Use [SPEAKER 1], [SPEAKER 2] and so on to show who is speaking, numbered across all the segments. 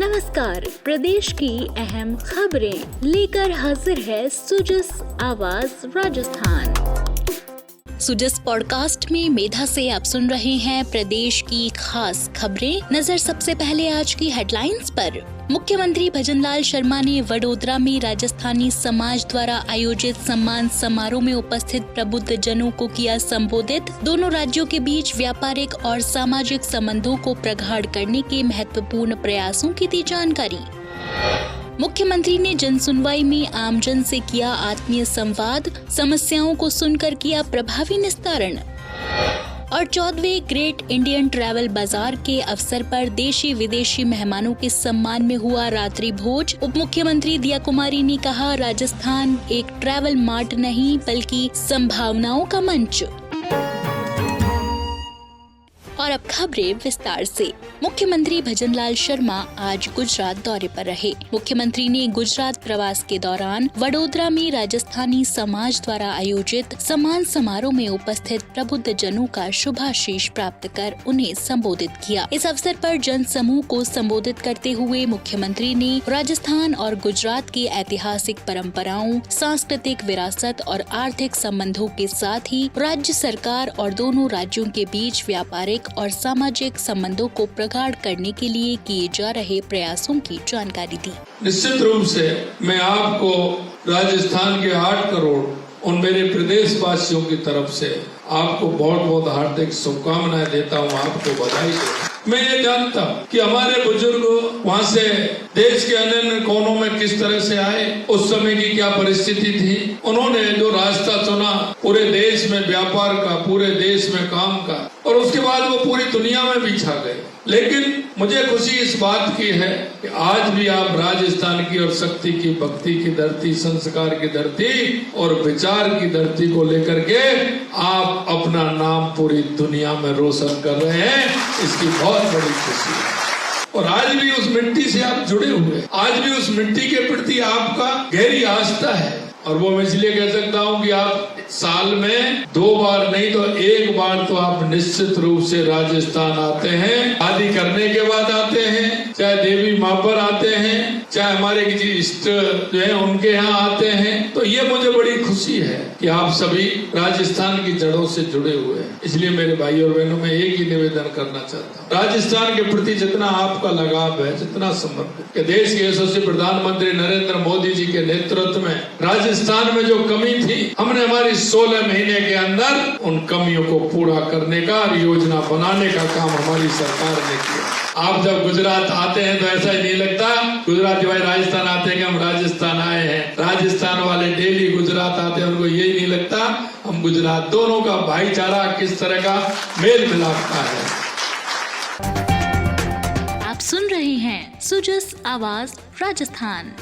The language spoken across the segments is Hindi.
[SPEAKER 1] नमस्कार, प्रदेश की अहम खबरें लेकर हाजिर है सुजस आवाज राजस्थान। सुजस पॉडकास्ट में मेधा से आप सुन रहे हैं प्रदेश की खास खबरें। नजर सबसे पहले आज की हेडलाइंस पर। मुख्यमंत्री भजनलाल शर्मा ने वडोदरा में राजस्थानी समाज द्वारा आयोजित सम्मान समारोह में उपस्थित प्रबुद्ध जनों को किया संबोधित। दोनों राज्यों के बीच व्यापारिक और सामाजिक संबंधों को प्रगाढ़ करने के महत्वपूर्ण प्रयासों की दी जानकारी। मुख्यमंत्री ने जनसुनवाई में आमजन से किया आत्मीय संवाद, समस्याओं को सुनकर किया प्रभावी निस्तारण। और 14वें ग्रेट इंडियन ट्रैवल बाजार के अवसर पर देशी विदेशी मेहमानों के सम्मान में हुआ रात्रि भोज। उप मुख्यमंत्री दिया कुमारी ने कहा, राजस्थान एक ट्रैवल मार्ट नहीं बल्कि संभावनाओं का मंच। और अब खबरें विस्तार से। मुख्यमंत्री भजनलाल शर्मा आज गुजरात दौरे पर रहे। मुख्यमंत्री ने गुजरात प्रवास के दौरान वडोदरा में राजस्थानी समाज द्वारा आयोजित सम्मान समारोह में उपस्थित प्रबुद्ध जनों का शुभाशीष प्राप्त कर उन्हें संबोधित किया। इस अवसर पर जन समूह को संबोधित करते हुए मुख्यमंत्री ने राजस्थान और गुजरात की ऐतिहासिक परंपराओं, सांस्कृतिक विरासत और आर्थिक संबंधों के साथ ही राज्य सरकार और दोनों राज्यों के बीच व्यापारिक और सामाजिक संबंधों को प्रगाढ़ करने के लिए किए जा रहे प्रयासों की जानकारी दी।
[SPEAKER 2] निश्चित रूप से मैं आपको राजस्थान के 8 करोड़ उन मेरे प्रदेश वासियों की तरफ से आपको बहुत बहुत हार्दिक शुभकामनाएं देता हूँ, आपको बधाई देता हूँ। मैं ये जानता हूँ कि हमारे बुजुर्ग वहाँ से देश के अन्य कोनों में किस तरह से आए, उस समय की क्या परिस्थिति थी। उन्होंने जो रास्ता चुना पूरे देश में व्यापार का, पूरे देश में काम का, और उसके बाद वो पूरी दुनिया में भी छा गए। लेकिन मुझे खुशी इस बात की है कि आज भी आप राजस्थान की और शक्ति की, भक्ति की धरती, संस्कार की धरती और विचार की धरती को लेकर के आप अपना नाम पूरी दुनिया में रोशन कर रहे हैं। इसकी बहुत बड़ी खुशी है। और आज भी उस मिट्टी से आप जुड़े हुए, आज भी उस मिट्टी के प्रति आपका गहरी आस्था है। और वो मैं इसलिए कह सकता हूँ कि आप साल में 2 बार नहीं तो 1 बार तो आप निश्चित रूप से राजस्थान आते हैं। शादी करने के बाद आते हैं, चाहे देवी माँ पर आते हैं, चाहे हमारे किसी इष्ट जो है उनके यहाँ आते हैं। तो ये मुझे बड़ी खुशी है कि आप सभी राजस्थान की जड़ों से जुड़े हुए हैं। इसलिए मेरे भाई और बहनों में एक ही निवेदन करना चाहता हूँ, राजस्थान के प्रति जितना आपका लगाव है, जितना समर्पित, कि देश के यशस्वी प्रधानमंत्री नरेंद्र मोदी जी के नेतृत्व में राजस्थान में जो कमी थी, हमने हमारी 16 महीने के अंदर उन कमियों को पूरा करने का और योजना बनाने का काम हमारी सरकार ने किया। आप जब गुजरात आते हैं तो ऐसा ही नहीं लगता गुजराती भाई राजस्थान आते हैं कि हम राजस्थान आए हैं। राजस्थान वाले डेली गुजरात आते हैं, उनको यही नहीं लगता हम गुजरात। दोनों का भाईचारा किस तरह का मेल मिलाप का है।
[SPEAKER 1] आप सुन रहे हैं सुजस आवाज राजस्थान।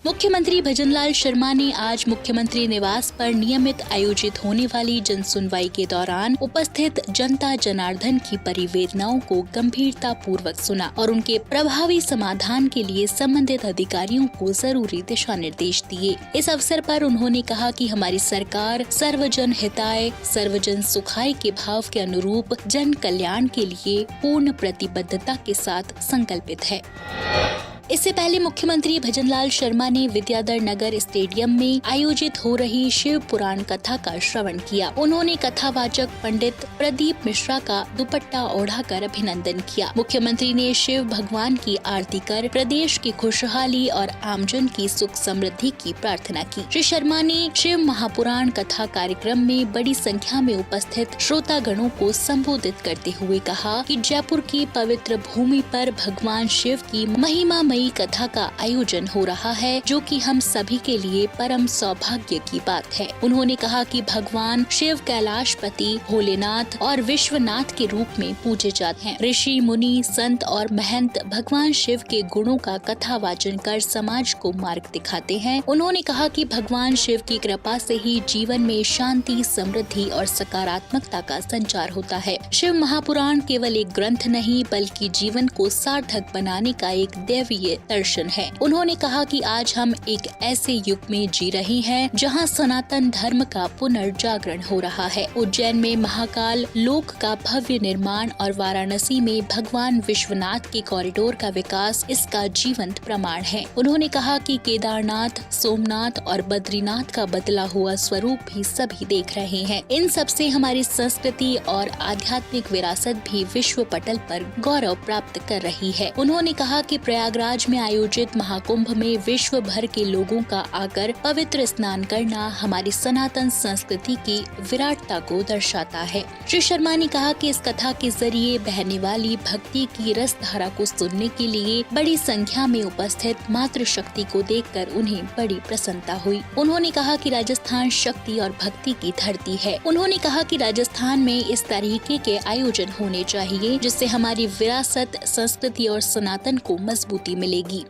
[SPEAKER 1] मुख्यमंत्री भजनलाल शर्मा ने आज मुख्यमंत्री निवास पर नियमित आयोजित होने वाली जनसुनवाई के दौरान उपस्थित जनता जनार्दन की परिवेदनाओं को गंभीरता पूर्वक सुना और उनके प्रभावी समाधान के लिए संबंधित अधिकारियों को जरूरी दिशा निर्देश दिए। इस अवसर पर उन्होंने कहा कि हमारी सरकार सर्वजन हिताय सर्वजन सुखाय के भाव के अनुरूप जन कल्याण के लिए पूर्ण प्रतिबद्धता के साथ संकल्पित है। इससे पहले मुख्यमंत्री भजनलाल शर्मा ने विद्याधर नगर स्टेडियम में आयोजित हो रही शिव पुराण कथा का श्रवण किया। उन्होंने कथावाचक पंडित प्रदीप मिश्रा का दुपट्टा ओढ़ाकर अभिनंदन किया। मुख्यमंत्री ने शिव भगवान की आरती कर प्रदेश की खुशहाली और आमजन की सुख समृद्धि की प्रार्थना की। श्री शर्मा ने शिव महापुराण कथा कार्यक्रम में बड़ी संख्या में उपस्थित श्रोतागणों को संबोधित करते हुए कहा कि जयपुर की पवित्र भूमि पर भगवान शिव की महिमा कथा का आयोजन हो रहा है, जो कि हम सभी के लिए परम सौभाग्य की बात है। उन्होंने कहा कि भगवान शिव कैलाशपति, भोलेनाथ और विश्वनाथ के रूप में पूजे जाते हैं। ऋषि मुनि, संत और महंत भगवान शिव के गुणों का कथा वाचन कर समाज को मार्ग दिखाते हैं। उन्होंने कहा कि भगवान शिव की कृपा से ही जीवन में शांति, समृद्धि और सकारात्मकता का संचार होता है। शिव महापुराण केवल एक ग्रंथ नहीं बल्कि जीवन को सार्थक बनाने का एक दैवीय दिव्य दर्शन है। उन्होंने कहा कि आज हम एक ऐसे युग में जी रहे हैं जहां सनातन धर्म का पुनर्जागरण हो रहा है। उज्जैन में महाकाल लोक का भव्य निर्माण और वाराणसी में भगवान विश्वनाथ के कॉरिडोर का विकास इसका जीवंत प्रमाण है। उन्होंने कहा कि केदारनाथ, सोमनाथ और बद्रीनाथ का बदला हुआ स्वरूप भी सभी देख रहे हैं। इन सब से हमारी संस्कृति और आध्यात्मिक विरासत भी विश्व पटल पर गौरव प्राप्त कर रही है। उन्होंने कहा कि प्रयागराज में आयोजित महाकुंभ में विश्व भर के लोगों का आकर पवित्र स्नान करना हमारी सनातन संस्कृति की विराटता को दर्शाता है। श्री शर्मा ने कहा कि इस कथा के जरिए बहने वाली भक्ति की रस धारा को सुनने के लिए बड़ी संख्या में उपस्थित मातृशक्ति को देखकर उन्हें बड़ी प्रसन्नता हुई। उन्होंने कहा कि राजस्थान शक्ति और भक्ति की धरती है। उन्होंने कहा कि राजस्थान में इस तरीके के आयोजन होने चाहिए जिससे हमारी विरासत, संस्कृति और सनातन को मजबूती मिलेगी।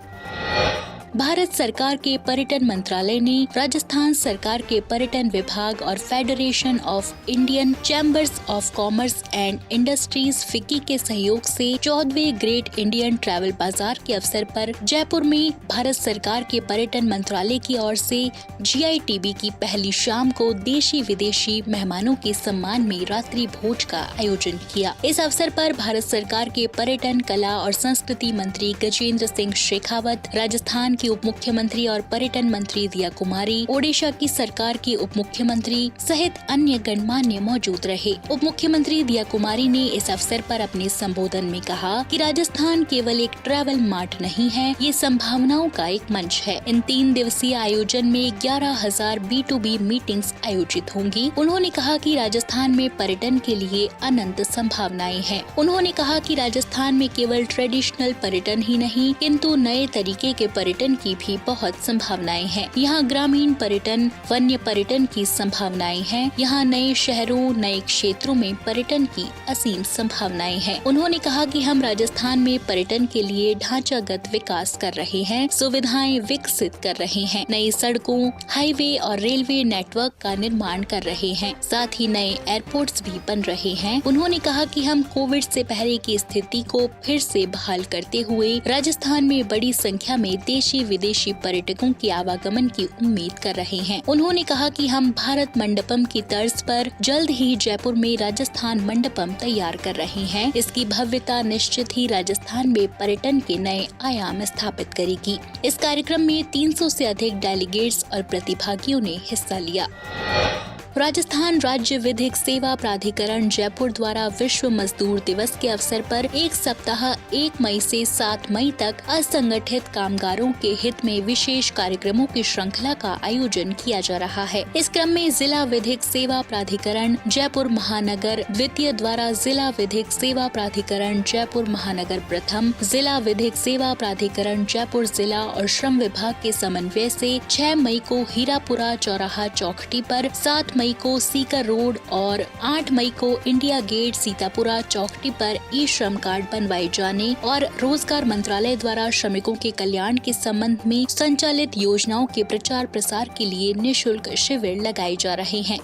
[SPEAKER 1] भारत सरकार के पर्यटन मंत्रालय ने राजस्थान सरकार के पर्यटन विभाग और federation of Indian chambers of commerce and industries FICCI के सहयोग से 14वें ग्रेट इंडियन ट्रैवल बाजार के अवसर पर जयपुर में भारत सरकार के पर्यटन मंत्रालय की ओर से GITB की पहली शाम को देशी विदेशी मेहमानों के सम्मान में रात्रि भोज का आयोजन किया। इस अवसर पर भारत सरकार के पर्यटन, कला और संस्कृति मंत्री गजेंद्र सिंह शेखावत, राजस्थान की उप मुख्यमंत्री और पर्यटन मंत्री दिया कुमारी, ओडिशा की सरकार की उप मुख्यमंत्री सहित अन्य गणमान्य मौजूद रहे। उप मुख्यमंत्री दिया कुमारी ने इस अवसर पर अपने संबोधन में कहा कि राजस्थान केवल एक ट्रैवल मार्ट नहीं है, ये संभावनाओं का एक मंच है। इन 3 दिवसीय आयोजन में 11,000 B2B मीटिंग्स आयोजित होंगी। उन्होंने कहा कि राजस्थान में पर्यटन के लिए अनंत संभावनाएं हैं। उन्होंने कहा कि राजस्थान में केवल ट्रेडिशनल पर्यटन ही नहीं किंतु नए तरीके के पर्यटन की भी बहुत संभावनाएं हैं। यहाँ ग्रामीण पर्यटन, वन्य पर्यटन की संभावनाएं हैं। यहाँ नए शहरों, नए क्षेत्रों में पर्यटन की असीम संभावनाएं हैं। उन्होंने कहा कि हम राजस्थान में पर्यटन के लिए ढांचागत विकास कर रहे हैं, सुविधाएं विकसित कर रहे हैं, नई सड़कों, हाईवे और रेलवे नेटवर्क का निर्माण कर रहे हैं, साथ ही नए एयरपोर्ट्स भी बन रहे हैं। उन्होंने कहा कि हम कोविड से पहले की स्थिति को फिर से बहाल करते हुए राजस्थान में बड़ी संख्या में देशी विदेशी पर्यटकों के आवागमन की उम्मीद कर रहे हैं। उन्होंने कहा कि हम भारत मंडपम की तर्ज पर जल्द ही जयपुर में राजस्थान मंडपम तैयार कर रहे हैं। इसकी भव्यता निश्चित ही राजस्थान में पर्यटन के नए आयाम स्थापित करेगी। इस कार्यक्रम में 300 से अधिक डेलीगेट्स और प्रतिभागियों ने हिस्सा लिया। राजस्थान राज्य विधिक सेवा प्राधिकरण जयपुर द्वारा विश्व मजदूर दिवस के अवसर पर एक सप्ताह 1 मई से 7 मई तक असंगठित कामगारों के हित में विशेष कार्यक्रमों की श्रृंखला का आयोजन किया जा रहा है। इस क्रम में जिला विधिक सेवा प्राधिकरण जयपुर महानगर द्वितीय द्वारा जिला विधिक सेवा प्राधिकरण जयपुर महानगर प्रथम, जिला विधिक सेवा प्राधिकरण जयपुर जिला और श्रम विभाग के समन्वय से 6 मई को हीरापुरा चौराहा चौखटी पर, 7 मई को सीकर रोड और 8 मई को इंडिया गेट सीतापुरा चौखटी पर ई श्रम कार्ड बनवाए जाने और रोजगार मंत्रालय द्वारा श्रमिकों के कल्याण के संबंध में संचालित योजनाओं के प्रचार प्रसार के लिए निःशुल्क शिविर लगाए जा रहे हैं।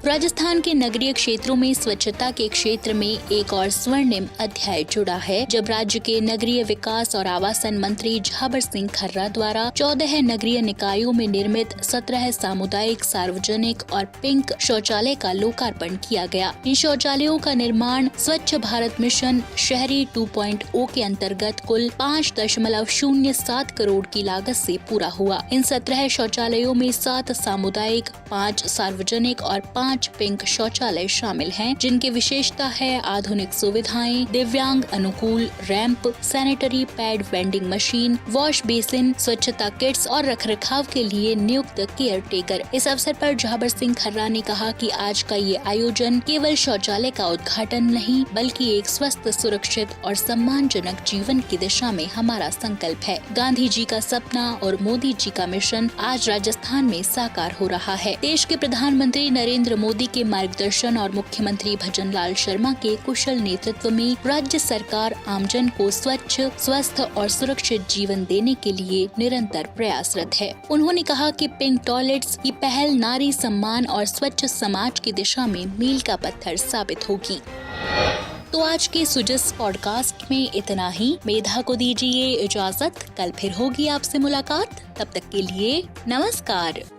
[SPEAKER 1] राजस्थान के नगरीय क्षेत्रों में स्वच्छता के क्षेत्र में एक और स्वर्णिम अध्याय जुड़ा है, जब राज्य के नगरीय विकास और आवासन मंत्री झाबर सिंह खर्रा द्वारा 14 नगरीय निकायों में निर्मित 17 सामुदायिक, सार्वजनिक और पिंक शौचालय का लोकार्पण किया गया। इन शौचालयों का निर्माण स्वच्छ भारत मिशन शहरी 2.0 के अंतर्गत कुल 5.07 करोड़ की लागत से पूरा हुआ। इन 17 शौचालयों में 7 सामुदायिक, 5 सार्वजनिक और 5 पिंक शौचालय शामिल हैं, जिनकी विशेषता है आधुनिक सुविधाएं, दिव्यांग अनुकूल ramp, sanitary pad, vending machine, wash basin, स्वच्छता किट्स और रखरखाव के लिए नियुक्त केयर टेकर। इस अवसर पर झाबर सिंह खर्रा ने कहा कि आज का ये आयोजन केवल शौचालय का उद्घाटन नहीं बल्कि एक स्वस्थ, सुरक्षित और सम्मानजनक जीवन की दिशा में हमारा संकल्प है। गांधी जी का सपना और मोदी जी का मिशन आज राजस्थान में साकार हो रहा है। देश के प्रधानमंत्री नरेंद्र मोदी के मार्गदर्शन और मुख्यमंत्री भजनलाल शर्मा के कुशल नेतृत्व में राज्य सरकार आमजन को स्वच्छ, स्वस्थ और सुरक्षित जीवन देने के लिए निरंतर प्रयासरत है। उन्होंने कहा कि पिंक टॉयलेट्स की पहल नारी सम्मान और स्वच्छ समाज की दिशा में मील का पत्थर साबित होगी। तो आज के सुजस पॉडकास्ट में इतना ही। मेधा को दीजिए इजाजत, कल फिर होगी आपसे मुलाकात। तब तक के लिए नमस्कार।